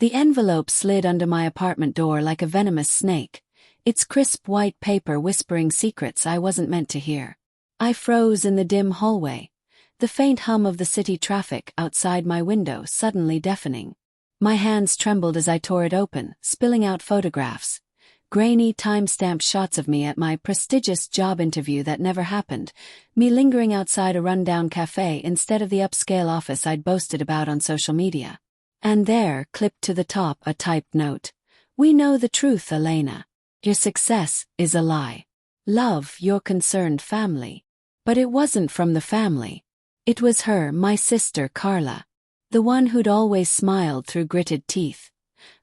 The envelope slid under my apartment door like a venomous snake, its crisp white paper whispering secrets I wasn't meant to hear. I froze in the dim hallway, the faint hum of the city traffic outside my window suddenly deafening. My hands trembled as I tore it open, spilling out photographs. Grainy time-stamped shots of me at my prestigious job interview that never happened, me lingering outside a rundown cafe instead of the upscale office I'd boasted about on social media. And there, clipped to the top, a typed note. "We know the truth, Elena. Your success is a lie. Love your concerned family." But it wasn't from the family. It was her, my sister Carla. The one who'd always smiled through gritted teeth.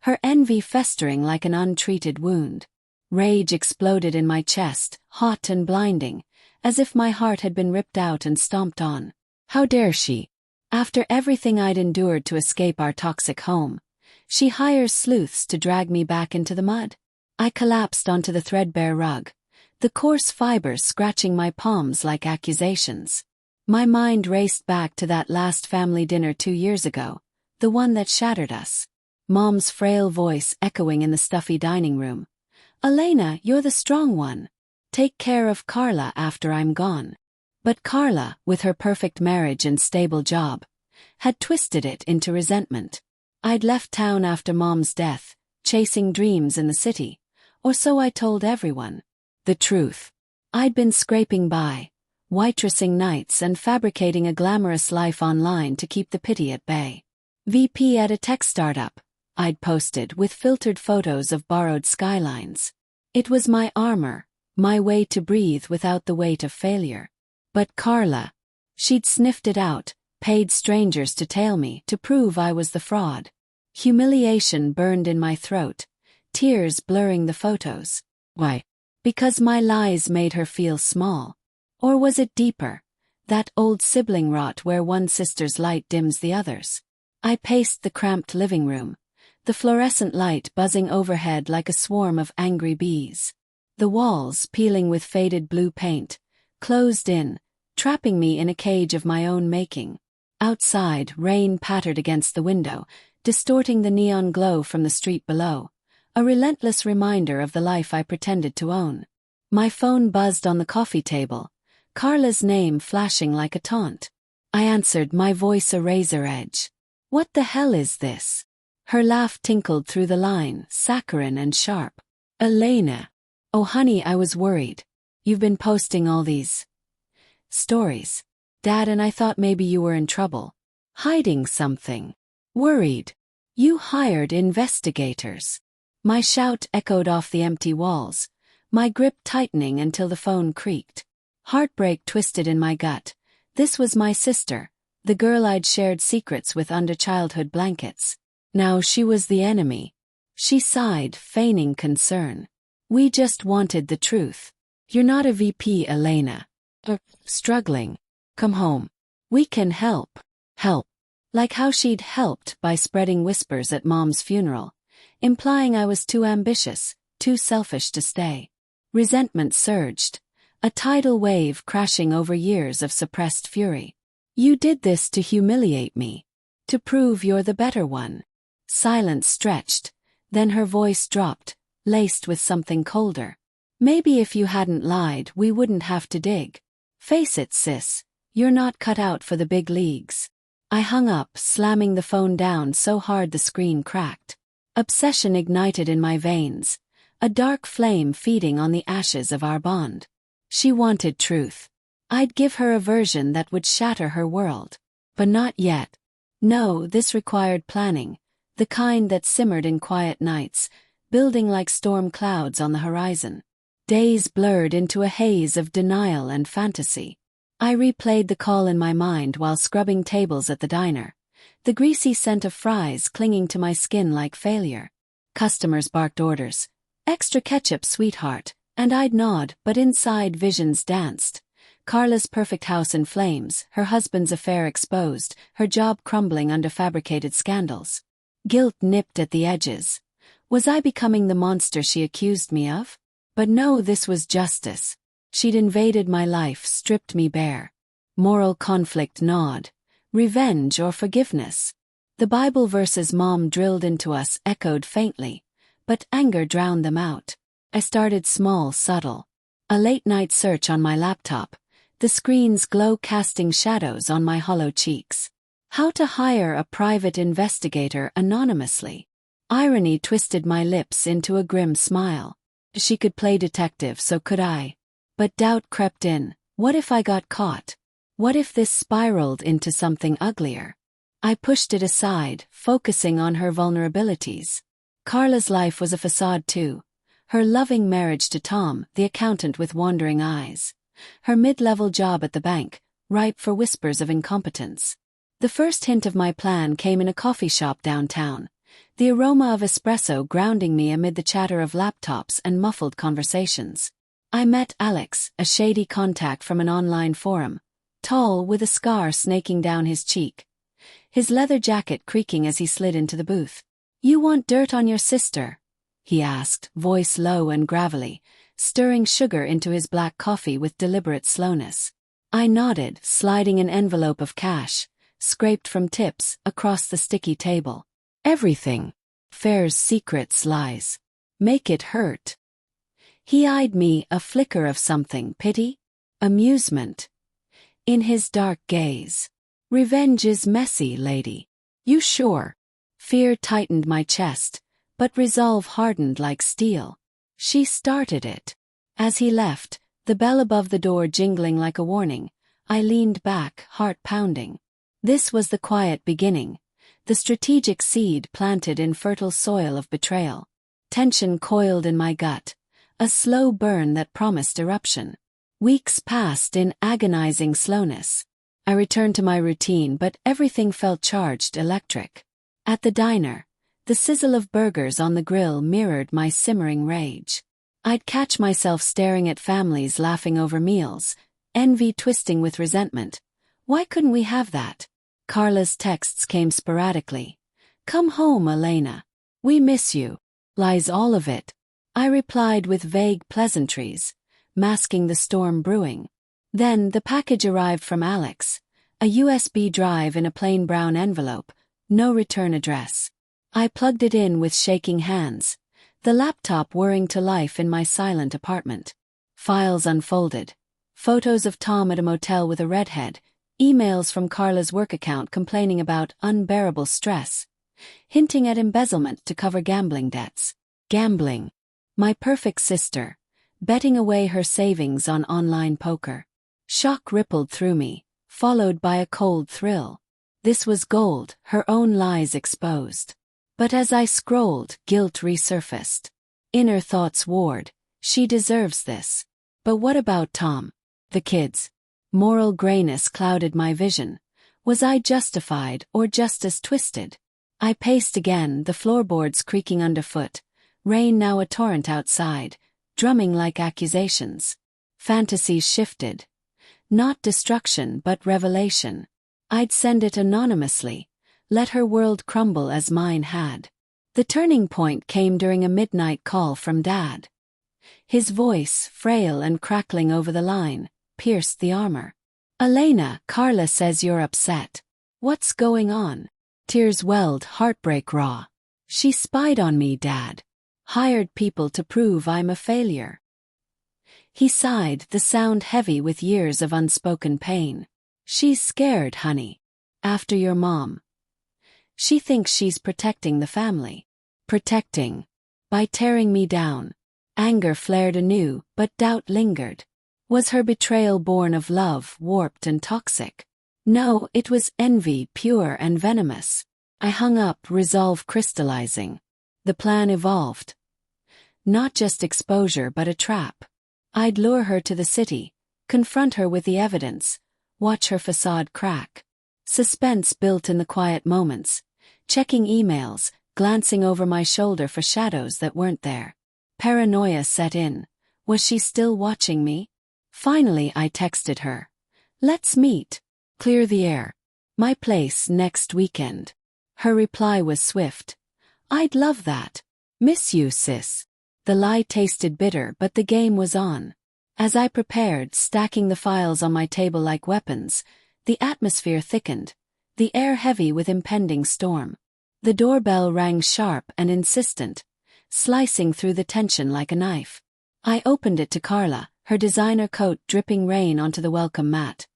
Her envy festering like an untreated wound. Rage exploded in my chest, hot and blinding, as if my heart had been ripped out and stomped on. How dare she? After everything I'd endured to escape our toxic home, she hires sleuths to drag me back into the mud. I collapsed onto the threadbare rug, the coarse fibers scratching my palms like accusations. My mind raced back to that last family dinner 2 years ago, the one that shattered us. Mom's frail voice echoing in the stuffy dining room. "Elena, you're the strong one. Take care of Carla after I'm gone." But Carla, with her perfect marriage and stable job, had twisted it into resentment. I'd left town after Mom's death, chasing dreams in the city, or so I told everyone. The truth. I'd been scraping by, waitressing nights and fabricating a glamorous life online to keep the pity at bay. VP at a tech startup, I'd posted with filtered photos of borrowed skylines. It was my armor, my way to breathe without the weight of failure. But Carla, she'd sniffed it out, paid strangers to tail me to prove I was the fraud. Humiliation burned in my throat, tears blurring the photos. Why? Because my lies made her feel small. Or was it deeper, that old sibling rot where one sister's light dims the other's? I paced the cramped living room, the fluorescent light buzzing overhead like a swarm of angry bees. The walls, peeling with faded blue paint, closed in, trapping me in a cage of my own making. Outside, rain pattered against the window, distorting the neon glow from the street below, a relentless reminder of the life I pretended to own. My phone buzzed on the coffee table, Carla's name flashing like a taunt. I answered, my voice a razor edge. "What the hell is this?" Her laugh tinkled through the line, saccharine and sharp. "Elena. Oh honey, I was worried. You've been posting all these stories, Dad, and I thought maybe you were in trouble. Hiding something. Worried. You hired investigators." My shout echoed off the empty walls, my grip tightening until the phone creaked. Heartbreak twisted in my gut. This was my sister, the girl I'd shared secrets with under childhood blankets. Now she was the enemy. She sighed, feigning concern. "We just wanted the truth. You're not a VP, Elena. Struggling. Come home. We can help." Help. Like how she'd helped by spreading whispers at Mom's funeral, implying I was too ambitious, too selfish to stay. Resentment surged, a tidal wave crashing over years of suppressed fury. "You did this to humiliate me. To prove you're the better one." Silence stretched, then her voice dropped, laced with something colder. "Maybe if you hadn't lied, we wouldn't have to dig. Face it, sis, you're not cut out for the big leagues." I hung up, slamming the phone down so hard the screen cracked. Obsession ignited in my veins, a dark flame feeding on the ashes of our bond. She wanted truth. I'd give her a version that would shatter her world. But not yet. No, this required planning, the kind that simmered in quiet nights, building like storm clouds on the horizon. Days blurred into a haze of denial and fantasy. I replayed the call in my mind while scrubbing tables at the diner, the greasy scent of fries clinging to my skin like failure. Customers barked orders. "Extra ketchup, sweetheart," and I'd nod, but inside visions danced. Carla's perfect house in flames, her husband's affair exposed, her job crumbling under fabricated scandals. Guilt nipped at the edges. Was I becoming the monster she accused me of? But no, this was justice. She'd invaded my life, stripped me bare. Moral conflict gnawed. Revenge or forgiveness? The Bible verses Mom drilled into us echoed faintly, but anger drowned them out. I started small, subtle. A late-night search on my laptop, the screen's glow casting shadows on my hollow cheeks. How to hire a private investigator anonymously. Irony twisted my lips into a grim smile. She could play detective, so could I. But doubt crept in. What if I got caught? What if this spiraled into something uglier? I pushed it aside, focusing on her vulnerabilities. Carla's life was a facade too. Her loving marriage to Tom, the accountant with wandering eyes. Her mid-level job at the bank, ripe for whispers of incompetence. The first hint of my plan came in a coffee shop downtown, the aroma of espresso grounding me amid the chatter of laptops and muffled conversations. I met Alex, a shady contact from an online forum, tall with a scar snaking down his cheek. His leather jacket creaking as he slid into the booth. "You want dirt on your sister?" he asked, voice low and gravelly, stirring sugar into his black coffee with deliberate slowness. I nodded, sliding an envelope of cash, scraped from tips, across the sticky table. "Everything. Affairs, secrets, lies. Make it hurt." He eyed me, a flicker of something, pity? Amusement? In his dark gaze. "Revenge is messy, lady. You sure?" Fear tightened my chest, but resolve hardened like steel. She started it. As he left, the bell above the door jingling like a warning, I leaned back, heart pounding. This was the quiet beginning, the strategic seed planted in fertile soil of betrayal. Tension coiled in my gut, a slow burn that promised eruption. Weeks passed in agonizing slowness. I returned to my routine, but everything felt charged, electric. At the diner, the sizzle of burgers on the grill mirrored my simmering rage. I'd catch myself staring at families laughing over meals, envy twisting with resentment. Why couldn't we have that? Carla's texts came sporadically. "Come home, Elena. We miss you." "Lies, all of it." I replied with vague pleasantries, masking the storm brewing. Then the package arrived from Alex, a USB drive in a plain brown envelope, no return address. I plugged it in with shaking hands, the laptop whirring to life in my silent apartment. Files unfolded. Photos of Tom at a motel with a redhead, emails from Carla's work account complaining about unbearable stress, hinting at embezzlement to cover gambling debts. Gambling. My perfect sister, betting away her savings on online poker. Shock rippled through me, followed by a cold thrill. This was gold, her own lies exposed. But as I scrolled, guilt resurfaced. Inner thoughts warred. She deserves this. But what about Tom? The kids? Moral grayness clouded my vision. Was I justified or just as twisted? I paced again, the floorboards creaking underfoot. Rain now a torrent outside, drumming like accusations. Fantasies shifted. Not destruction but revelation. I'd send it anonymously, let her world crumble as mine had. The turning point came during a midnight call from Dad. His voice, frail and crackling over the line, pierced the armor. "Elena, Carla says you're upset. What's going on?" Tears welled, heartbreak raw. "She spied on me, Dad. Hired people to prove I'm a failure." He sighed, the sound heavy with years of unspoken pain. "She's scared, honey. After your mom. She thinks she's protecting the family." Protecting. By tearing me down. Anger flared anew, but doubt lingered. Was her betrayal born of love, warped and toxic? No, it was envy, pure and venomous. I hung up, resolve crystallizing. The plan evolved. Not just exposure but a trap. I'd lure her to the city, confront her with the evidence, watch her facade crack. Suspense built in the quiet moments, checking emails, glancing over my shoulder for shadows that weren't there. Paranoia set in. Was she still watching me? Finally I texted her. "Let's meet. Clear the air. My place next weekend." Her reply was swift. "I'd love that. Miss you, sis." The lie tasted bitter, but the game was on. As I prepared, stacking the files on my table like weapons, the atmosphere thickened. the air heavy with impending storm. The doorbell rang sharp and insistent, slicing through the tension like a knife. I opened it to Carla, her designer coat dripping rain onto the welcome mat.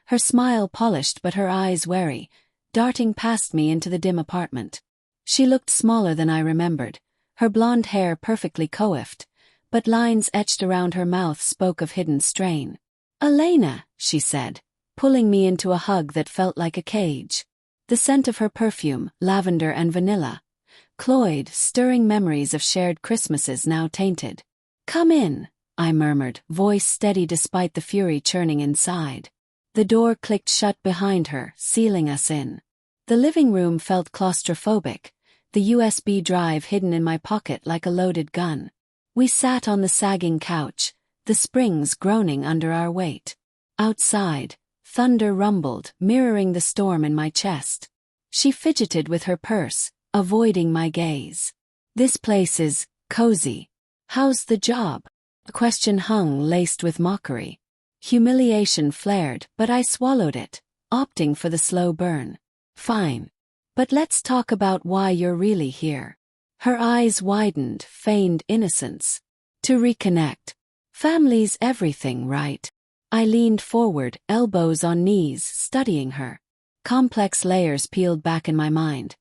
Her smile polished but her eyes wary, darting past me into the dim apartment. She looked smaller than I remembered, her blonde hair perfectly coiffed, but lines etched around her mouth spoke of hidden strain. "Elena," she said, pulling me into a hug that felt like a cage. The scent of her perfume, lavender and vanilla, cloyed, stirring memories of shared Christmases now tainted. "Come in," I murmured, voice steady despite the fury churning inside. The door clicked shut behind her, sealing us in. The living room felt claustrophobic, the USB drive hidden in my pocket like a loaded gun. We sat on the sagging couch, the springs groaning under our weight. Outside, thunder rumbled, mirroring the storm in my chest. She fidgeted with her purse, avoiding my gaze. "This place is cozy. How's the job?" A question hung laced with mockery. Humiliation flared, but I swallowed it, opting for the slow burn. "Fine. But let's talk about why you're really here." Her eyes widened, feigned innocence. "To reconnect. Family's everything, right?" I leaned forward, elbows on knees, studying her. Complex layers peeled back in my mind.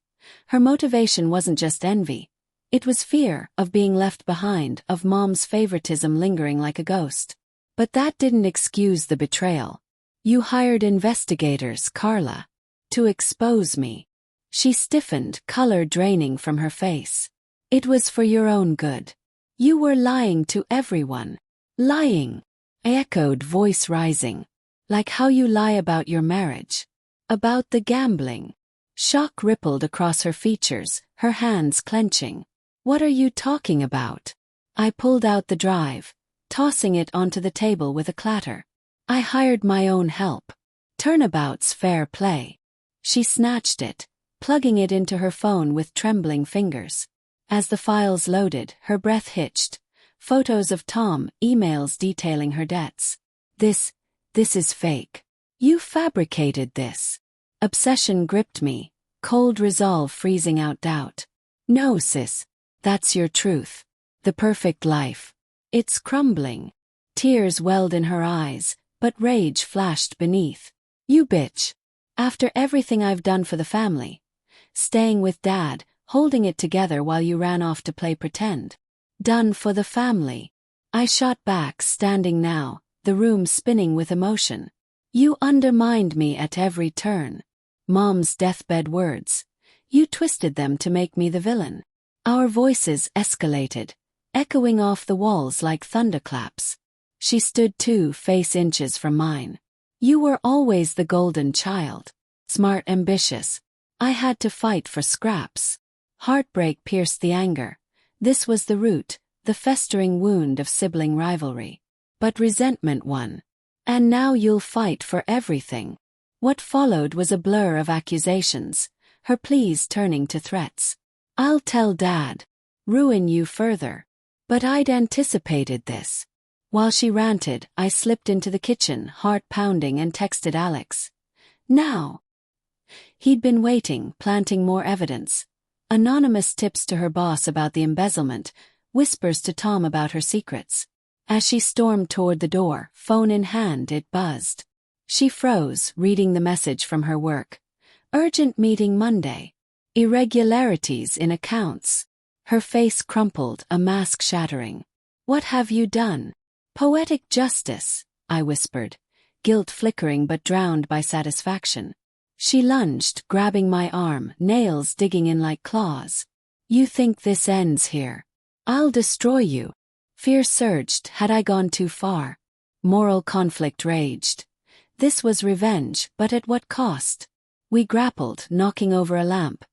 Her motivation wasn't just envy. It was fear of being left behind, of Mom's favoritism lingering like a ghost. But that didn't excuse the betrayal. "You hired investigators, Carla, to expose me." She stiffened, color draining from her face. "It was for your own good. You were lying to everyone." "Lying?" I echoed, voice rising. "Like how you lie about your marriage. About the gambling." Shock rippled across her features, her hands clenching. "What are you talking about?" I pulled out the drive, tossing it onto the table with a clatter. "I hired my own help. Turnabout's fair play." She snatched it, plugging it into her phone with trembling fingers. As the files loaded, her breath hitched. Photos of Tom, emails detailing her debts. This is fake. You fabricated this." Obsession gripped me, cold resolve freezing out doubt. "No, sis. That's your truth. The perfect life. It's crumbling." Tears welled in her eyes, but rage flashed beneath. "You bitch. After everything I've done for the family. Staying with Dad, holding it together while you ran off to play pretend. Done for the family." I shot back, standing now, the room spinning with emotion. "You undermined me at every turn. Mom's deathbed words. You twisted them to make me the villain." Our voices escalated, echoing off the walls like thunderclaps. She stood 2 face-inches from mine. "You were always the golden child. Smart, ambitious. I had to fight for scraps." Heartbreak pierced the anger. This was the root, the festering wound of sibling rivalry. But resentment won. "And now you'll fight for everything." What followed was a blur of accusations, her pleas turning to threats. "I'll tell Dad. Ruin you further." But I'd anticipated this. While she ranted, I slipped into the kitchen, heart pounding, and texted Alex. "Now." He'd been waiting, planting more evidence. Anonymous tips to her boss about the embezzlement, whispers to Tom about her secrets. As she stormed toward the door, phone in hand, it buzzed. She froze, reading the message from her work. "Urgent meeting Monday. Irregularities in accounts." Her face crumpled, a mask shattering. "What have you done?" "Poetic justice," I whispered, guilt flickering but drowned by satisfaction. She lunged, grabbing my arm, nails digging in like claws. "You think this ends here? I'll destroy you." Fear surged. Had I gone too far? Moral conflict raged. This was revenge, but at what cost? We grappled, knocking over a lamp,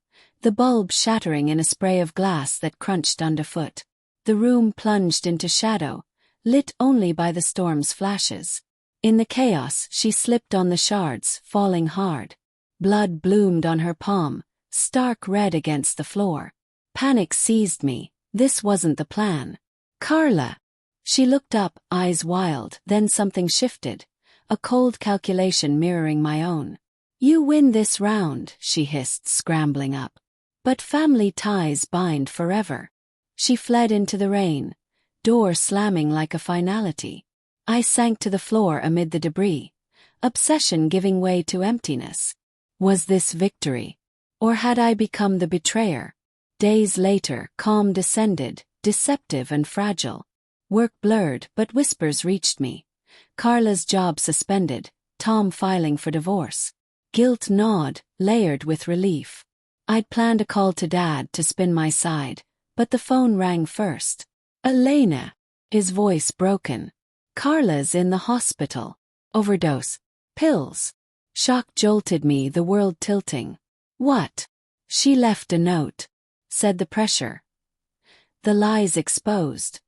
the bulb shattering in a spray of glass that crunched underfoot. The room plunged into shadow, lit only by the storm's flashes. In the chaos, she slipped on the shards, falling hard. Blood bloomed on her palm, stark red against the floor. Panic seized me. This wasn't the plan. "Carla!" She looked up, eyes wild, then something shifted, a cold calculation mirroring my own. You win this round, she hissed, scrambling up. But family ties bind forever. She fled into the rain, door slamming like a finality. I sank to the floor amid the debris, obsession giving way to emptiness. Was this victory? Or had I become the betrayer? Days later, calm descended, deceptive and fragile. Work blurred, but whispers reached me. Carla's job suspended, Tom filing for divorce. Guilt gnawed, layered with relief. I'd planned a call to Dad to spin my side, but the phone rang first. Elena. His voice broken. Carla's in the hospital. Overdose. Pills. Shock jolted me, the world tilting. What? She left a note. Said the pressure. The lies exposed.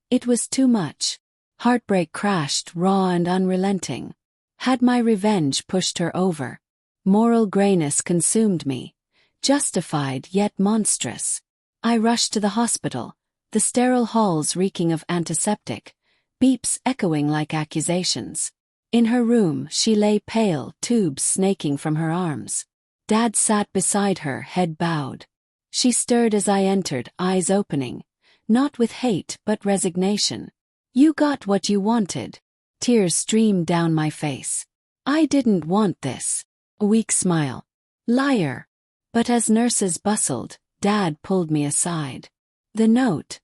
It was too much. Heartbreak crashed, raw and unrelenting. Had my revenge pushed her over? Moral grayness consumed me. Justified yet monstrous. I rushed to the hospital, the sterile halls reeking of antiseptic, beeps echoing like accusations. In her room, she lay pale, tubes snaking from her arms. Dad sat beside her, head bowed. She stirred as I entered, eyes opening, not with hate but resignation. You got what you wanted. Tears streamed down my face. I didn't want this. A weak smile. Liar. But as nurses bustled, Dad pulled me aside. The note.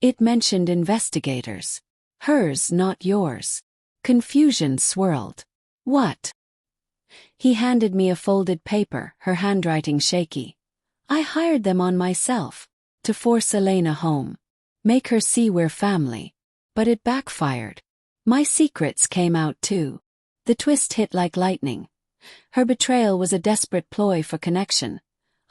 It mentioned investigators. Hers, not yours. Confusion swirled. What? He handed me a folded paper, her handwriting shaky. I hired them on myself. To force Elena home. Make her see we're family. But it backfired. My secrets came out too. The twist hit like lightning. Her betrayal was a desperate ploy for connection,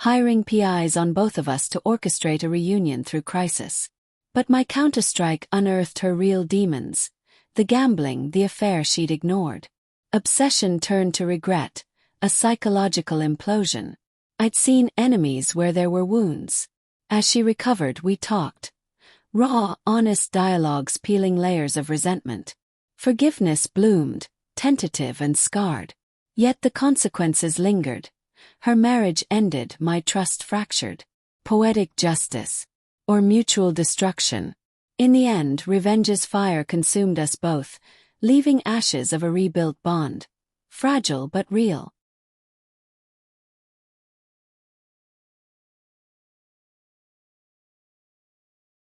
hiring PIs on both of us to orchestrate a reunion through crisis. But my counterstrike unearthed her real demons. The gambling, the affair she'd ignored. Obsession turned to regret, a psychological implosion. I'd seen enemies where there were wounds. As she recovered, we talked. Raw, honest dialogues peeling layers of resentment. Forgiveness bloomed, tentative and scarred. Yet the consequences lingered. Her marriage ended, my trust fractured. Poetic justice. Or mutual destruction. In the end, revenge's fire consumed us both, leaving ashes of a rebuilt bond. Fragile but real.